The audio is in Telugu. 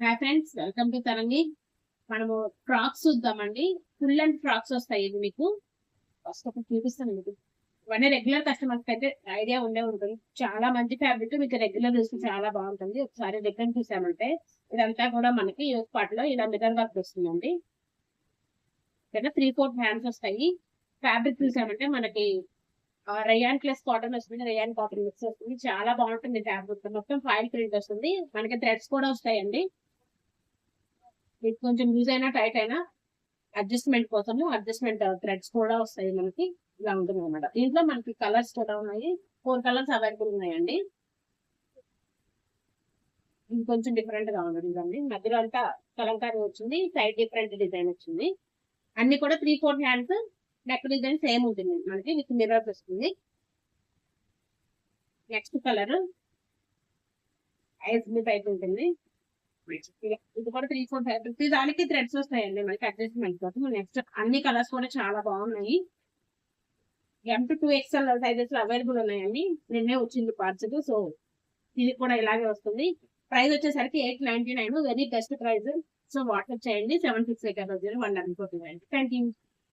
Hi friends, welcome to Tarangi. మనము ఫ్రాక్స్ చూద్దామండి. ఫుల్ అండ్ ఫ్రాక్స్ వస్తాయి. ఇది మీకు ఫస్ట్ ఒకటి చూపిస్తాను. మీకు ఇవన్నీ రెగ్యులర్ కస్టమర్స్ అయితే ఐడియా ఉండే ఉంటుంది. చాలా మంచి ఫ్యాబ్రిక్, మీకు రెగ్యులర్ చూస్తే చాలా బాగుంటుంది. ఒకసారి రిటర్న్ చూసామంటే ఇదంతా కూడా మనకి యూస్ పార్ట్ లో ఇలా మిర్రర్ వర్క్ వస్తుందండి. ఇక్కడ 3/4 హ్యాండ్స్ వస్తాయి. ఫ్యాబ్రిక్ చూసామంటే మనకి రయాన్ ప్లస్ కాటన్ వస్తుంది. రయాన్ కాటన్ మిక్స్ వస్తుంది. చాలా బాగుంటుంది ఫ్యాబ్రిక్. మొత్తం ఫైల్ ప్రింట్ వస్తుంది. మనకి థ్రెడ్స్ కూడా వస్తాయండి. మీకు కొంచెం లూజ్ అయినా టైట్ అయినా అడ్జస్ట్మెంట్ కోసము అడ్జస్ట్మెంట్ థ్రెడ్స్ కూడా వస్తాయి. మనకి ఇలా ఉంటుంది అనమాట. దీంట్లో మనకి కలర్స్ కూడా ఉన్నాయి. 4 కలర్స్ అవైలబుల్ ఉన్నాయండి. ఇది కొంచెం డిఫరెంట్ గా ఉంది ఇదండి. మధ్యలో అంతా కలంకారీ వచ్చింది, సైడ్ డిఫరెంట్ డిజైన్ వచ్చింది. అన్ని కూడా 3/4 హ్యాండ్స్. నెక్ డిజైన్ సేమ్ ఉంటుంది మనకి, విత్ మిర్రర్స్ వస్తుంది. Next colour ice blue type ఉంటుంది. ఇది కూడా 3/4 ప్రతి దానికి థ్రెడ్స్ వస్తాయండి మనకి అడ్జస్ట్మెంట్ కోసం. నెక్స్ట్ అన్ని కలర్స్ కూడా చాలా బాగున్నాయి. M to 2XL సైజెస్ లో అవైలబుల్ ఉన్నాయండి. నిన్నే వచ్చింది పార్సల్, సో ఇది కూడా ఇలాగే వస్తుంది. ప్రైస్ వచ్చేసరికి 899, very best price. So WhatsApp చేయండి 76801949. Thank you.